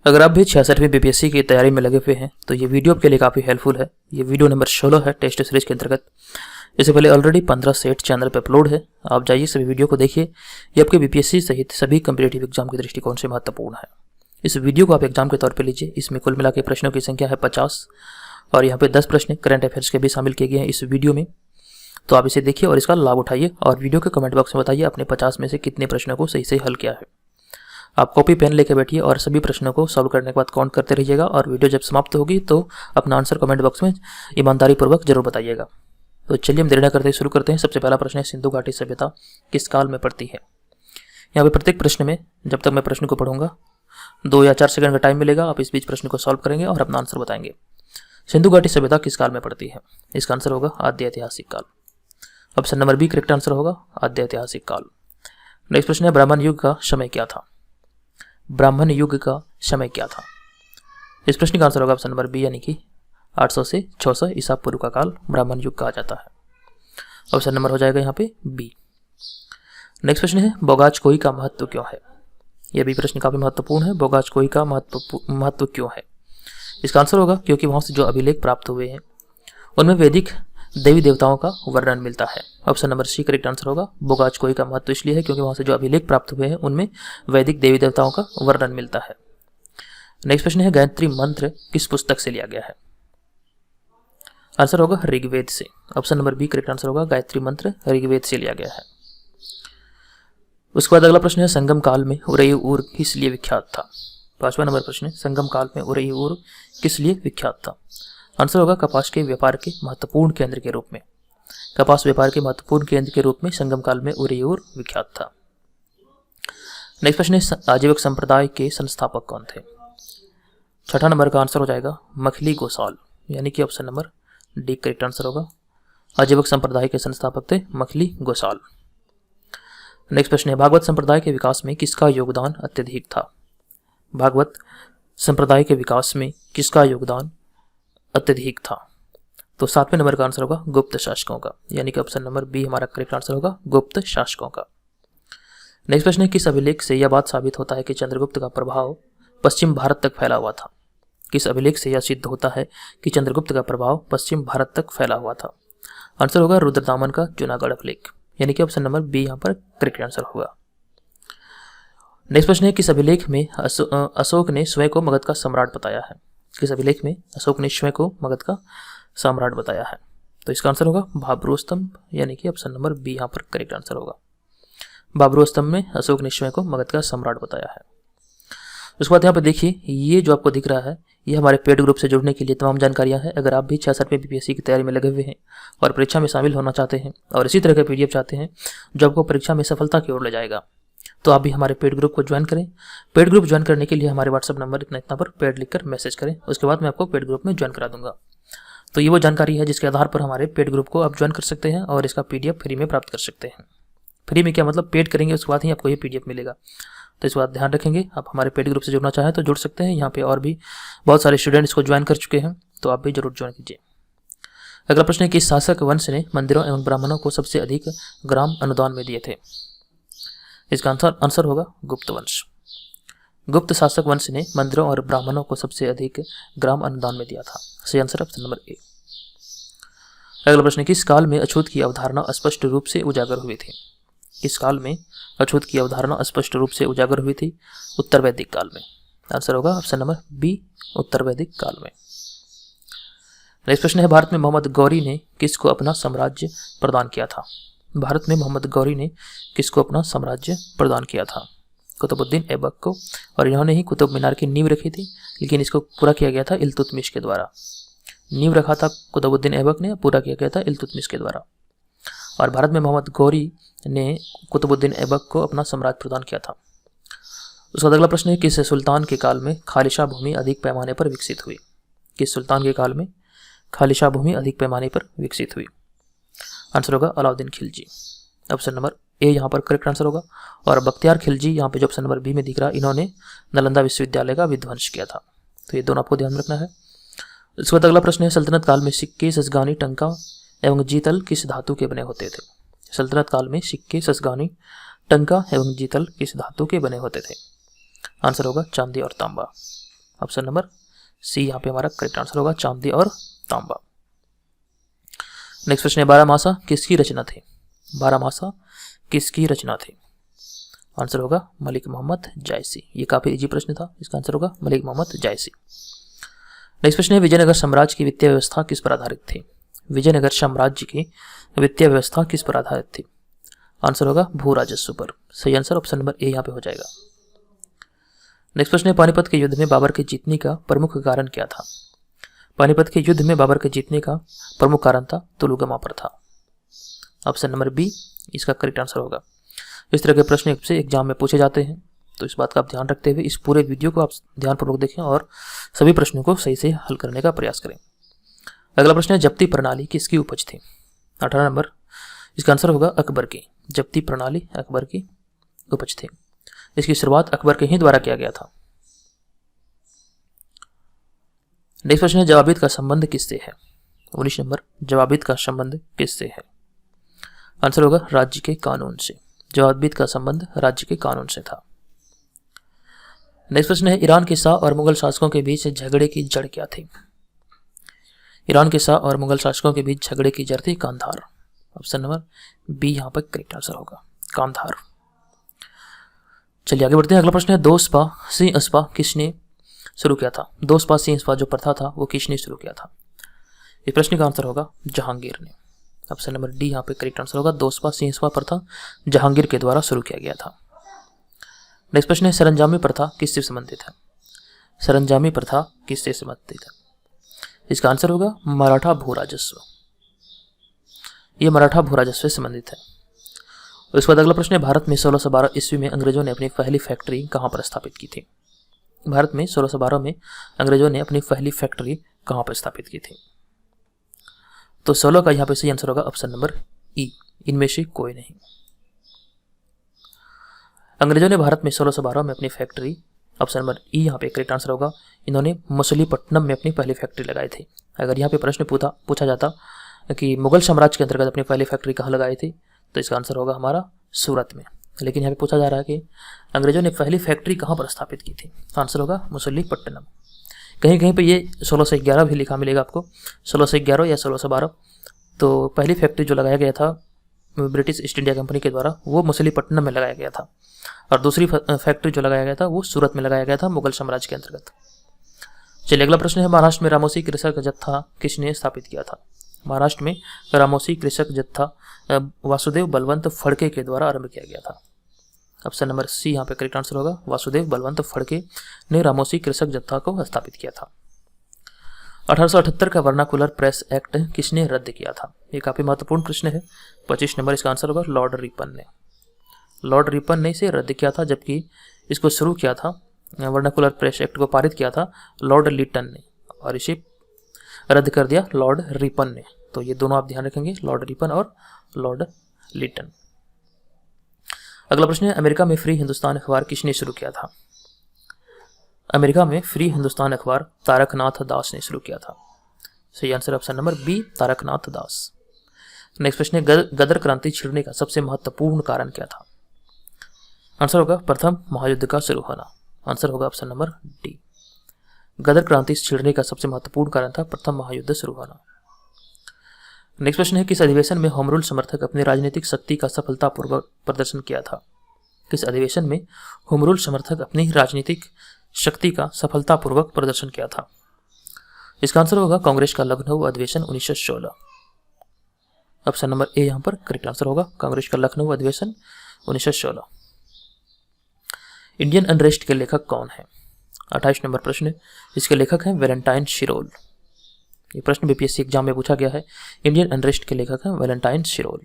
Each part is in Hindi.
अगर आप भी 66वीं बीपीएससी की तैयारी में लगे हुए हैं तो ये वीडियो आपके लिए काफ़ी हेल्पफुल है। ये वीडियो नंबर 16 है टेस्ट सीरीज के अंतर्गत। इससे पहले ऑलरेडी 15 सेट चैनल पर अपलोड है, आप जाइए सभी वीडियो को देखिए। ये आपके बीपीएससी सहित सभी कम्पिटेटिव एग्जाम के दृष्टिकोण से महत्वपूर्ण है। इस वीडियो को आप एग्जाम के तौर पर लीजिए। इसमें कुल मिला के प्रश्नों की संख्या है 50 और यहाँ पे 10 प्रश्न करंट अफेयर्स के भी शामिल किए गए हैं इस वीडियो में। तो आप इसे देखिए और इसका लाभ उठाइए और वीडियो के कमेंट बॉक्स में बताइए आपने 50 में से कितने प्रश्नों को सही से हल किया है। आप कॉपी पेन लेके बैठिए और सभी प्रश्नों को सॉल्व करने के बाद काउंट करते रहिएगा और वीडियो जब समाप्त होगी तो अपना आंसर कमेंट बॉक्स में ईमानदारी पूर्वक जरूर बताइएगा। तो चलिए हम देरी न करते शुरू करते हैं। सबसे पहला प्रश्न है, सिंधु घाटी सभ्यता किस काल में पड़ती है। यहाँ पे प्रत्येक प्रश्न में जब तक मैं प्रश्न को पढ़ूंगा 2 या 4 सेकंड का टाइम मिलेगा। आप इस बीच प्रश्न को सॉल्व करेंगे और अपना आंसर बताएंगे। सिंधु घाटी सभ्यता किस काल में पड़ती है। इसका आंसर होगा आद्य ऐतिहासिक काल। Option number B correct answer होगा आद्य ऐतिहासिक काल। नेक्स्ट प्रश्न है, ब्राह्मण युग का समय क्या था। ब्राह्मण युग का समय क्या था। इस प्रश्न का आंसर होगा ऑप्शन नंबर बी यानी कि 800 से 600 ईसा पूर्व का काल ब्राह्मण युग कहा जाता है। ऑप्शन नंबर हो जाएगा यहाँ पे बी। नेक्स्ट प्रश्न है, बोगाज कोई का महत्व क्यों है। यह भी प्रश्न काफी महत्वपूर्ण है। बोगाज कोई का महत्व क्यों है। इसका आंसर होगा क्योंकि वहां से जो अभिलेख प्राप्त हुए हैं उनमें वैदिक देवी देवताओं का वर्णन मिलता है। Option number C correct answer होगा। बोगाज कोई का महत्व इसलिए है क्योंकि वहां से जो अभिलेख प्राप्त हुए हैं उनमें वैदिक देवी देवताओं का वर्णन मिलता है। नेक्स्ट प्रश्न है, गायत्री मंत्र किस पुस्तक से लिया गया है। आंसर होगा ऋग्वेद से। Option number B correct answer होगा। गायत्री मंत्र ऋग्वेद से लिया गया है। उसके बाद अगला प्रश्न है, संगम काल में उरई किस लिए विख्यात था। 5वां नंबर प्रश्न है, संगम काल में उरई किस लिए विख्यात था। आंसर होगा कपास के व्यापार के महत्वपूर्ण केंद्र के रूप में। कपास व्यापार के महत्वपूर्ण केंद्र के रूप में संगम काल में उरईर विख्यात था। नेक्स्ट प्रश्न है, आजीवक संप्रदाय के संस्थापक कौन थे। 6ठा नंबर का आंसर हो जाएगा मखली गोसाल यानी कि option number D correct answer होगा। आजीवक संप्रदाय के संस्थापक थे मखली गोसाल। नेक्स्ट प्रश्न है, भागवत संप्रदाय के विकास में किसका योगदान अत्यधिक था। भागवत संप्रदाय के विकास में किसका योगदान अत्यधिक था। तो 7वें नंबर का आंसर होगा गुप्त शासकों का यानी कि ऑप्शन नंबर बी हमारा करेक्ट आंसर होगा गुप्त शासकों का। नेक्स्ट प्रश्न है, किस अभिलेख से यह बात साबित होता है कि चंद्रगुप्त का प्रभाव पश्चिम भारत तक फैला हुआ था। किस अभिलेख से यह सिद्ध होता है कि चंद्रगुप्त का प्रभाव पश्चिम भारत तक फैला हुआ था। आंसर होगा रुद्रदामन का जूनागढ़ अभिलेख यानी कि ऑप्शन नंबर बी यहाँ पर करेक्ट आंसर होगा। नेक्स्ट प्रश्न है, किस अभिलेख में अशोक ने स्वयं को मगध का सम्राट बताया है। किस अभिलेख में अशोक ने स्वयं को मगध का सम्राट बताया है। तो इसका आंसर होगा बाबरू स्तंभ यानी कि ऑप्शन नंबर बी यहाँ पर करेक्ट आंसर होगा। बाबरू स्तंभ में अशोक ने स्वयं को मगध का सम्राट बताया है। उसके बाद यहाँ पे देखिए, ये जो आपको दिख रहा है ये हमारे पेड ग्रुप से जुड़ने के लिए तमाम जानकारियां हैं। अगर आप भी 66वीं बीपीएससी की तैयारी में लगे हुए हैं और परीक्षा में शामिल होना चाहते हैं और इसी तरह का पीडीएफ चाहते हैं जो आपको परीक्षा में सफलता की ओर ले जाएगा, तो आप भी हमारे पेड ग्रुप को ज्वाइन करें। पेड ग्रुप ज्वाइन करने के लिए हमारे व्हाट्सअप नंबर इतना पर पेड लिखकर मैसेज करें। उसके बाद मैं आपको पेड ग्रुप में ज्वाइन करा दूंगा। तो ये वो जानकारी है जिसके आधार पर हमारे पेड ग्रुप को आप ज्वाइन कर सकते हैं और इसका पीडीएफ फ्री में प्राप्त कर सकते हैं। फ्री में क्या मतलब, पेड करेंगे उसके बाद ही आपको ये पीडीएफ मिलेगा। तो इस बात ध्यान रखेंगे। आप हमारे पेड ग्रुप से जुड़ना चाहें तो जुड़ सकते हैं। यहाँ पे और भी बहुत सारे स्टूडेंट इसको ज्वाइन कर चुके हैं, तो आप भी जरूर ज्वाइन कीजिए। अगला प्रश्न है, कि शासक वंश ने मंदिरों एवं ब्राह्मणों को सबसे अधिक ग्राम अनुदान में दिए थे। इसका आंसर होगा गुप्त वंश। गुप्त शासक वंश ने मंदिरों और ब्राह्मणों को सबसे अधिक ग्राम अनुदान में दिया था। सही आंसर ऑप्शन नंबर ए। अगला प्रश्न, किस काल में अछूत की अवधारणा स्पष्ट रूप से उजागर हुई थी। किस काल में अछूत की अवधारणा स्पष्ट रूप से उजागर हुई थी। उत्तर वैदिक काल में। आंसर होगा ऑप्शन नंबर बी उत्तर वैदिक काल में। नेक्स्ट प्रश्न है, भारत में मोहम्मद गौरी ने किसको अपना साम्राज्य प्रदान किया था। भारत में मोहम्मद गौरी ने किसको अपना साम्राज्य प्रदान किया था। कुतुबुद्दीन ऐबक को। और इन्होंने ही कुतुब मीनार की नींव रखी थी, लेकिन इसको पूरा किया गया था इल्तुतमिश के द्वारा। नींव रखा था कुतुबुद्दीन ऐबक ने, पूरा किया गया था इल्तुतमिश के द्वारा। और भारत में मोहम्मद गौरी ने कुतुबुद्दीन ऐबक को अपना साम्राज्य प्रदान किया था। उसका अगला प्रश्न है, किस सुल्तान के काल में खालिशा भूमि अधिक पैमाने पर विकसित हुई। किस सुल्तान के काल में खालिशा भूमि अधिक पैमाने पर विकसित हुई। आंसर होगा Alauddin Khilji. Option number A यहाँ पर करेक्ट आंसर होगा। और बख्तियार खिलजी यहाँ पे जो ऑप्शन नंबर बी में दिख रहा है, इन्होंने नालंदा विश्वविद्यालय का विध्वंस किया था। तो ये दोनों आपको ध्यान रखना है। उसके बाद अगला प्रश्न है, सल्तनत काल में सिक्के, ससगानी, टंका एवं जीतल किस धातु के बने होते थे। सल्तनत काल में सिक्के, ससगानी, टंका एवं जीतल किस धातु के बने होते थे। आंसर होगा चांदी और तांबा। ऑप्शन नंबर सी यहाँ पे हमारा करेक्ट आंसर होगा, चांदी और तांबा। नेक्स्ट प्रश्न है, बारहमासा किसकी रचना थी? बारहमासा किसकी रचना थी? आंसर होगा मलिक मोहम्मद जायसी। ये काफी इजी प्रश्न था, इसका आंसर होगा मलिक मोहम्मद जायसी। नेक्स्ट प्रश्न है, विजयनगर साम्राज्य की वित्तीय व्यवस्था किस पर आधारित थी? विजयनगर साम्राज्य की वित्तीय व्यवस्था किस पर आधारित थी? आंसर होगा भू राजस्व पर। सही आंसर ऑप्शन नंबर ए यहाँ पे हो जाएगा। नेक्स्ट प्रश्न है, पानीपत के युद्ध में बाबर के जीतने का प्रमुख कारण क्या था? पानीपत के युद्ध में बाबर के जीतने का प्रमुख कारण था तुलुगमा प्रथा। ऑप्शन नंबर बी इसका करेक्ट आंसर होगा। इस तरह के प्रश्न से एग्जाम में पूछे जाते हैं, तो इस बात का आप ध्यान रखते हुए इस पूरे वीडियो को आप ध्यानपूर्वक देखें और सभी प्रश्नों को सही से हल करने का प्रयास करें। अगला प्रश्न है, जब्ती प्रणाली किसकी उपज थी? 18 नंबर, इसका आंसर होगा अकबर की। जब्ती प्रणाली अकबर की उपज थी। इसकी शुरुआत अकबर के ही द्वारा किया गया था। नेक्स्ट प्रश्न है, जवाबित का संबंध किससे है? 19 नंबर, जवाबित का संबंध किससे है? आंसर होगा राज्य के कानून से। जवाबित का संबंध राज्य के कानून से था। नेक्स्ट प्रश्न है, ईरान के शाह और मुगल शासकों के बीच झगड़े की जड़ क्या थी? ईरान के शाह और मुगल शासकों के बीच झगड़े की जड़ थी कांधार। ऑप्शन नंबर बी यहाँ पर करेक्ट आंसर होगा, कांधार। चलिए आगे बढ़ते हैं। अगला प्रश्न है, दो स्पा सिंह स्पा किसने शुरू किया था? दो स्पा सिंह स्पा जो प्रथा था वो किसने शुरू किया था? इस प्रश्न का आंसर होगा जहांगीर ने। ऑप्शन नंबर डी यहाँ पे करेक्ट आंसर होगा, दो स्पा सिंह स्पा प्रथा जहांगीर के द्वारा शुरू किया गया था। नेक्स्ट प्रश्न है, सरंजामी प्रथा किससे संबंधित है? सरंजामी प्रथा किससे संबंधित है? इसका आंसर होगा मराठा भू राजस्व। यह मराठा भू राजस्व से संबंधित है। उसके बाद अगला प्रश्न है, भारत में 1612 ईस्वी में अंग्रेजों ने अपनी पहली फैक्ट्री कहां पर स्थापित की थी? भारत में 1612 में अंग्रेजों ने अपनी पहली फैक्ट्री कहां पर स्थापित की थी? तो 16 का यहाँ पे सही आंसर होगा ऑप्शन नंबर ई, इनमें से कोई नहीं। अंग्रेजों ने भारत में 1612 में अपनी फैक्ट्री, ऑप्शन नंबर ई यहाँ पे करेक्ट आंसर होगा, इन्होंने मछलीपट्टनम में अपनी पहली फैक्ट्री लगाई थी। अगर यहाँ पे प्रश्न पूछा जाता कि मुगल साम्राज्य के अंतर्गत अपनी पहली फैक्ट्री कहाँ लगाई थी, तो इसका आंसर होगा हमारा सूरत में। लेकिन यहाँ पे पूछा जा रहा है कि अंग्रेजों ने पहली फैक्ट्री कहाँ पर स्थापित की थी, आंसर होगा मछलीपट्टनम। कहीं कहीं पे ये 1611 भी लिखा मिलेगा आपको, 1611 या 1612। तो पहली फैक्ट्री जो लगाया गया था ब्रिटिश ईस्ट इंडिया कंपनी के द्वारा वो मछलीपट्टनम में लगाया गया था, और दूसरी फैक्ट्री जो लगाया गया था वो सूरत में लगाया गया था मुगल साम्राज्य के अंतर्गत। चलिए अगला प्रश्न है, महाराष्ट्र में रामोसी कृषक जत्था किसने स्थापित किया था? महाराष्ट्र में रामोसी कृषक जत्था वासुदेव बलवंत फड़के के द्वारा आरंभ किया गया था। ऑप्शन नंबर सी यहाँ पे करेक्ट आंसर होगा, वासुदेव बलवंत फड़के ने रामोसी कृषक जत्था को स्थापित किया था। 1878 का वर्नाकुलर प्रेस एक्ट किसने रद्द किया था? ये काफी महत्वपूर्ण प्रश्न है। 25 नंबर, इसका आंसर होगा लॉर्ड रिपन ने। लॉर्ड रिपन ने इसे रद्द किया था, जबकि इसको शुरू किया था, वर्नाकुलर प्रेस एक्ट को पारित किया था लॉर्ड लिटन ने, और इसे रद्द कर दिया लॉर्ड रिपन ने। तो ये दोनों आप ध्यान रखेंगे, लॉर्ड रिपन और लॉर्ड लिटन। अगला प्रश्न है, अमेरिका में फ्री हिंदुस्तान अखबार किसने शुरू किया था? अमेरिका में फ्री हिंदुस्तान अखबार तारकनाथ दास ने शुरू किया था। सही answer option number B, Taraknath Das. Next प्रश्न है, गदर क्रांति छिड़ने का सबसे महत्वपूर्ण कारण क्या था? आंसर होगा प्रथम महायुद्ध का शुरू होना। आंसर होगा ऑप्शन नंबर डी, गदर क्रांति छिड़ने का सबसे महत्वपूर्ण कारण था प्रथम महायुद्ध शुरू होना। नेक्स्ट प्रश्न है, किस अधिवेशन में होम रूल समर्थक अपनी राजनीतिक शक्ति का सफलतापूर्वक प्रदर्शन किया था? किस अधिवेशन में होम रूल समर्थक अपनी राजनीतिक शक्ति का सफलतापूर्वक प्रदर्शन किया था? इसका आंसर होगा कांग्रेस का लखनऊ अधिवेशन 1916। ऑप्शन नंबर ए यहाँ पर करेक्ट आंसर होगा, कांग्रेस का लखनऊ अधिवेशन 1916। इंडियन अनरेस्ट के लेखक कौन है? 28 नंबर प्रश्न, इसके लेखक हैं वैलेंटाइन शिरोल। ये प्रश्न बीपीएससी एग्जाम में पूछा गया है। इंडियन अनरेस्ट के लेखक हैं वैलेंटाइन शिरोल।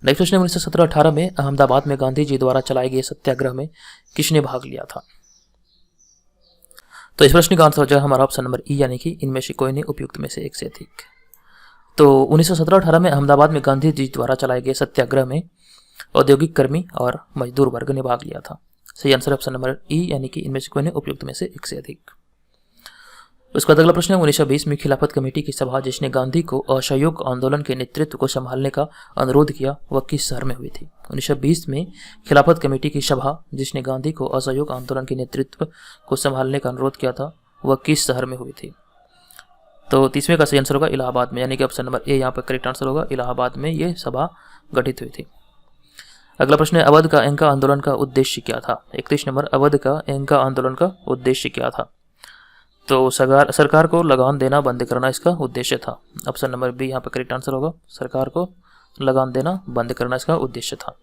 नेक्स्ट प्रश्न, 1917-18 में अहमदाबाद में गांधी जी द्वारा चलाए गए सत्याग्रह में किसने भाग लिया था? तो इस प्रश्न का आंसर हो जाएगा हमारा ऑप्शन नंबर ई, यानी कि इनमें से कोई नहीं, उपयुक्त में से एक से अधिक। तो 1917-18 में अहमदाबाद में गांधी जी द्वारा चलाए गए सत्याग्रह में औद्योगिक कर्मी और मजदूर वर्ग ने भाग लिया था। सही आंसर ऑप्शन नंबर ई, यानी कि इनमें से कोई नहीं, उपयुक्त में से एक से अधिक। उसका अगला प्रश्न है 1920 में खिलाफत कमेटी की सभा जिसने गांधी को असहयोग आंदोलन के नेतृत्व को संभालने का अनुरोध किया वह किस शहर में हुई थी। 1920 में खिलाफत कमेटी की सभा जिसने गांधी को असहयोग आंदोलन के नेतृत्व को संभालने का अनुरोध किया था वह किस शहर में हुई थी। तो 30वें का सही आंसर होगा इलाहाबाद में, यानी कि ऑप्शन नंबर ए यहाँ पर करेक्ट आंसर होगा। इलाहाबाद में ये सभा गठित हुई थी। अगला प्रश्न है अवध का एंका आंदोलन का उद्देश्य क्या था। 31 नंबर अवध का एंका आंदोलन का उद्देश्य क्या था। तो सरकार को लगान देना बंद करना इसका उद्देश्य था। ऑप्शन नंबर बी यहाँ पर करेक्ट आंसर होगा। सरकार को लगान देना बंद करना इसका उद्देश्य था।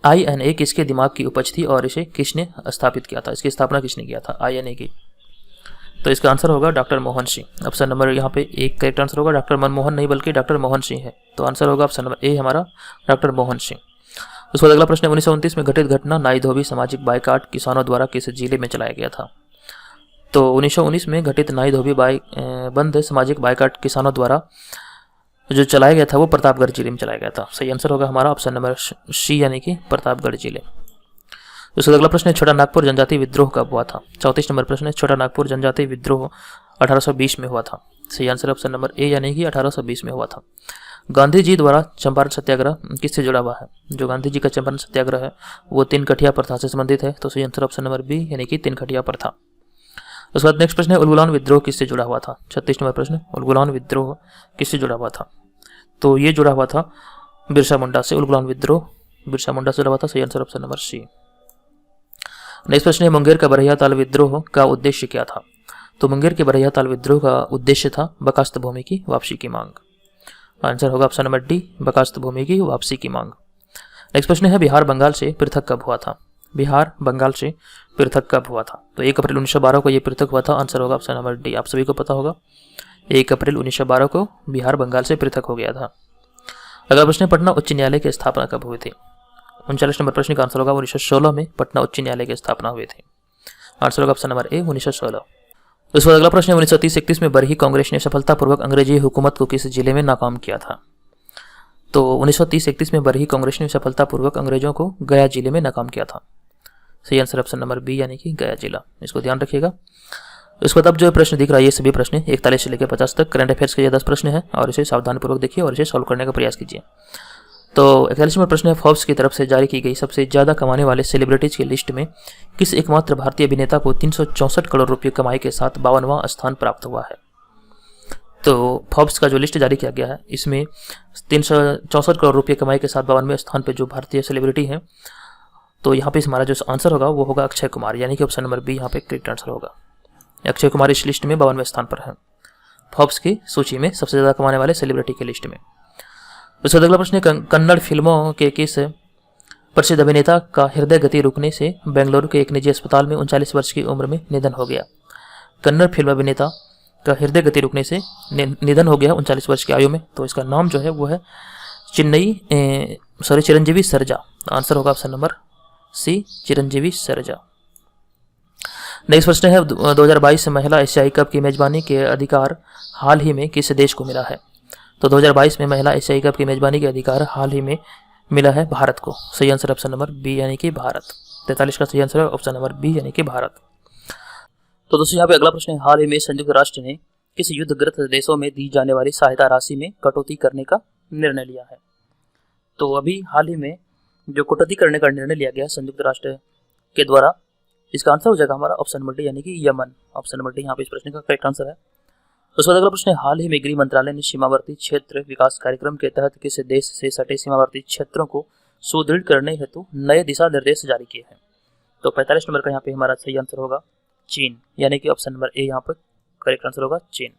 INA किसके दिमाग की उपज थी और इसे किसने स्थापित किया था। इसकी स्थापना किसने किया था INA की। तो इसका आंसर होगा doctor Mohan Singh. Option number यहाँ पे एक करेक्ट आंसर होगा। डॉक्टर मनमोहन नहीं बल्कि डॉक्टर मोहन सिंह है। तो आंसर होगा ऑप्शन नंबर ए हमारा डॉक्टर मोहन सिंह। उसके बाद अगला प्रश्न 1929 में घटित घटना नाई धोबी सामाजिक बाइकाट किसानों द्वारा किस जिले में चलाया गया था। तो 1919 में घटित नाई धोबी बंद सामाजिक बाइकाट किसानों द्वारा जो चलाया गया था वो प्रतापगढ़ जिले में चलाया गया था। सही आंसर होगा हमारा ऑप्शन नंबर सी यानी कि प्रतापगढ़ जिले। उसका अगला प्रश्न है छोटा नागपुर जनजाति विद्रोह कब हुआ था। 34 नंबर प्रश्न है छोटा नागपुर जनजाति विद्रोह 1820 में हुआ था। सही आंसर ऑप्शन नंबर ए यानी कि 1820 में हुआ था। गांधी जी द्वारा चंपारण सत्याग्रह किससे जुड़ा हुआ है। जो गांधी जी का चंपारण सत्याग्रह है वो तिनकठिया प्रथा से संबंधित है। तो सही आंसर ऑप्शन नंबर बी यानी कि तिनकठिया प्रथा। उसके बाद नेक्स्ट प्रश्न है उलगुलान विद्रोह किससे जुड़ा हुआ था। 36 नंबर प्रश्न उलगुलान विद्रोह किससे जुड़ा हुआ था। तो ये जुड़ा हुआ था बिरसा मुंडा से। उलगुलान विद्रोह बिरसा मुंडा से जुड़ा हुआ था। सही answer option number C. Next प्रश्न है मुंगेर का बरहिया ताल विद्रोह का उद्देश्य क्या था। तो मुंगेर के बरहिया ताल विद्रोह का उद्देश्य था बकास्त भूमि की वापसी की मांग। आंसर होगा ऑप्शन नंबर डी बकास्त भूमि की वापसी की मांग। नेक्स्ट प्रश्न है बिहार बंगाल से पृथक कब हुआ था। बिहार बंगाल से पृथक कब हुआ था। तो 1 अप्रैल 1912 को यह पृथक हुआ था। आंसर होगा ऑप्शन नंबर डी। आप सभी को पता होगा 1 अप्रैल 1912 को बिहार बंगाल से पृथक हो गया था। अगला प्रश्न पटना उच्च न्यायालय की स्थापना कब हुई थी। 39 नंबर प्रश्न का आंसर होगा 1916 में पटना उच्च न्यायालय की स्थापना हुई थी। आंसर होगा ऑप्शन नंबर ए 1916। उसके बाद अगला प्रश्न है 1930-31 में बरही कांग्रेस ने सफलतापूर्वक अंग्रेजी हुकूमत को किस जिले में नाकाम किया था। तो 1930-31 में बरही कांग्रेस ने सफलतापूर्वक अंग्रेजों को गया जिले में नाकाम किया था। सही आंसर ऑप्शन नंबर बी यानी कि गया जिला। इसको ध्यान रखिएगा। उसके बाद अब जो प्रश्न दिख रहा है ये सभी प्रश्न 41 से लेकर 50 तक करंट अफेयर्स के ये 10 प्रश्न है और इसे सावधानीपूर्वक देखिए और इसे सॉल्व करने का प्रयास कीजिए। तो 41 में प्रश्न है फोर्ब्स की तरफ से जारी की गई सबसे ज्यादा कमाने वाले सेलिब्रिटीज की लिस्ट में किस एकमात्र भारतीय अभिनेता को 364 करोड़ रुपये कमाई के साथ 52वां स्थान प्राप्त हुआ है। तो फोर्ब्स का जो लिस्ट जारी किया गया है इसमें 364 करोड़ रुपये कमाई के साथ 52वें स्थान पर जो भारतीय सेलिब्रिटी हैं तो यहाँ पे हमारा जो आंसर होगा वो होगा अक्षय कुमार यानी कि ऑप्शन नंबर बी यहाँ पे करेक्ट आंसर होगा। अक्षय कुमार इस लिस्ट में 52वें स्थान पर है फोर्ब्स की सूची में सबसे ज्यादा कमाने वाले सेलिब्रिटी की लिस्ट में। उसका अगला प्रश्न कन्नड़ फिल्मों के किस प्रसिद्ध अभिनेता का हृदय गति रुकने से बेंगलुरु के एक निजी अस्पताल में 39 वर्ष की उम्र में निधन हो गया। कन्नड़ फिल्म अभिनेता का हृदय गति रुकने से निधन हो गया 39 वर्ष की आयु में। तो इसका नाम जो है वो है चिरंजीवी सरजा। आंसर होगा option number C Chiranjeevi Sarja. Next प्रश्न है 2022 महिला एशियाई कप की मेजबानी के अधिकार हाल ही में किस देश को मिला है। तो 2022 में महिला एशियाई कप की मेजबानी के अधिकार हाल ही में मिला है भारत को। सही आंसर ऑप्शन नंबर बी यानी कि भारत। 43 का सही आंसर है ऑप्शन नंबर बी यानी कि भारत। तो दोस्तों यहाँ पे अगला प्रश्न है हाल ही में संयुक्त राष्ट्र ने किस युद्धग्रस्त देशों में दी जाने वाली सहायता राशि में कटौती करने का निर्णय लिया है। तो अभी हाल ही में जो कटौती करने का निर्णय लिया गया संयुक्त राष्ट्र के द्वारा इसका आंसर हो जाएगा हमारा ऑप्शन नंबर डी यानी कि यमन। ऑप्शन नंबर डी यहाँ पे इस प्रश्न का करेक्ट आंसर है। उसके बाद अगला प्रश्न है हाल ही में गृह मंत्रालय ने सीमावर्ती क्षेत्र विकास कार्यक्रम के तहत किस देश से सटे सीमावर्ती क्षेत्रों को सुदृढ़ करने हेतु नए दिशा निर्देश जारी किए हैं। तो 45 नंबर का यहाँ पे हमारा सही आंसर होगा चीन यानी कि ऑप्शन नंबर ए यहाँ पर करेक्ट आंसर होगा चीन।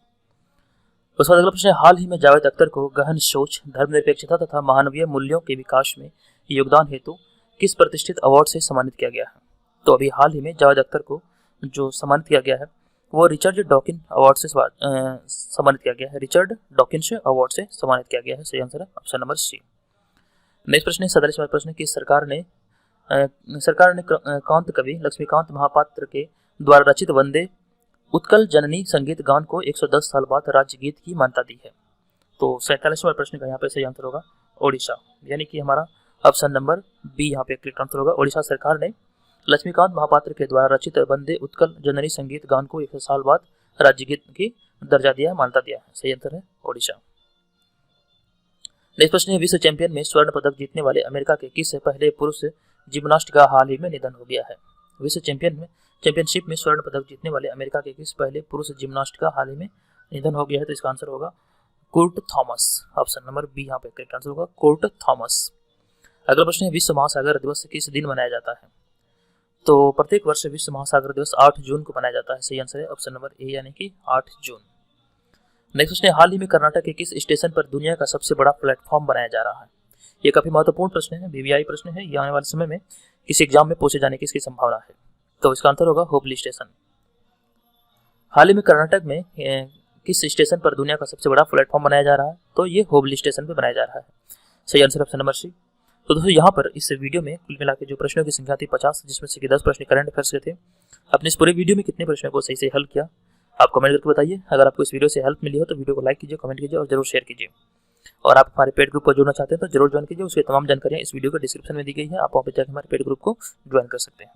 उसके बाद अगला प्रश्न है हाल ही में जावेद अख्तर को गहन सोच धर्मनिरपेक्षता तथा मानवीय मूल्यों के विकास में योगदान हेतु किस प्रतिष्ठित अवार्ड से सम्मानित किया गया है। तो अभी हाल ही में जावेद अख्तर को जो सम्मानित किया गया है वो रिचर्ड डॉकिन अवार्ड से सम्मानित किया गया है। रिचर्ड डॉकिन्स अवार्ड से सम्मानित किया गया है। सही आंसर है ऑप्शन नंबर सी। नेक्स्ट प्रश्न है 47वां प्रश्न कि सरकार ने कांत कवि लक्ष्मीकांत महापात्र के द्वारा रचित वंदे उत्कल जननी संगीत गान को 110 साल बाद राज्य गीत की मान्यता दी है। तो 47वां प्रश्न का यहाँ पे सही आंसर होगा ओडिशा यानी कि हमारा ऑप्शन नंबर बी यहाँ पे करेक्ट आंसर होगा। ओडिशा सरकार ने लक्ष्मीकांत महापात्र के द्वारा रचित वंदे उत्कल जननी संगीत गान को 100 साल बाद राज्य गीत की दर्जा दिया, मान्यता दिया है। सही आंसर है ओडिशा। नेक्स्ट प्रश्न है, विश्व चैंपियन में स्वर्ण पदक जीतने वाले अमेरिका के किस पहले पुरुष जिम्नास्ट का हाल ही में निधन हो गया है? विश्व चैंपियनशिप में स्वर्ण पदक जीतने वाले अमेरिका के किस पहले पुरुष जिम्नास्ट का हाल ही में निधन हो गया है? तो इसका आंसर होगा Kurt Thomas. Option number B यहाँ पे करेक्ट आंसर होगा, कुर्ट थॉमस। अगला प्रश्न है, विश्व महासागर दिवस किस दिन मनाया जाता है? तो प्रत्येक वर्ष विश्व महासागर दिवस 8 जून को मनाया जाता है। सही आंसर है ऑप्शन नंबर ए यानी कि 8 जून। नेक्स्ट प्रश्न है, हाल ही में कर्नाटक के किस स्टेशन पर दुनिया का सबसे बड़ा प्लेटफॉर्म बनाया जा रहा है? ये काफी महत्वपूर्ण प्रश्न है, वीवीआई प्रश्न है, ये आने वाले समय में किसी एग्जाम में पूछे जाने की इसकी संभावना है। तो इसका आंसर होगा हुबली स्टेशन। हाल ही में कर्नाटक में किस स्टेशन पर दुनिया का सबसे बड़ा प्लेटफॉर्म बनाया जा रहा है? तो ये हुबली स्टेशन पर बनाया जा रहा है। सही आंसर ऑप्शन नंबर सी। तो दोस्तों यहाँ पर इस वीडियो में कुल मिला के जो प्रश्नों की संख्या थी 50, जिसमें से 10 प्रश्न करंट अफेयर्स के थे। आपने इस पूरे वीडियो में कितने प्रश्नों को सही से हल किया आप कमेंट करके बताइए। अगर आपको इस वीडियो से हेल्प मिली हो तो वीडियो को लाइक कीजिए, कमेंट कीजिए और जरूर शेयर कीजिए। और आप हमारे पेड ग्रुप को जुड़ना चाहते हैं तो जरूर ज्वाइन कीजिए, उसकी तमाम जानकारियाँ इस वीडियो के डिस्क्रिप्शन में दी गई है, आप वहाँ पर जाकर हमारे पेड ग्रुप को ज्वाइन कर सकते हैं।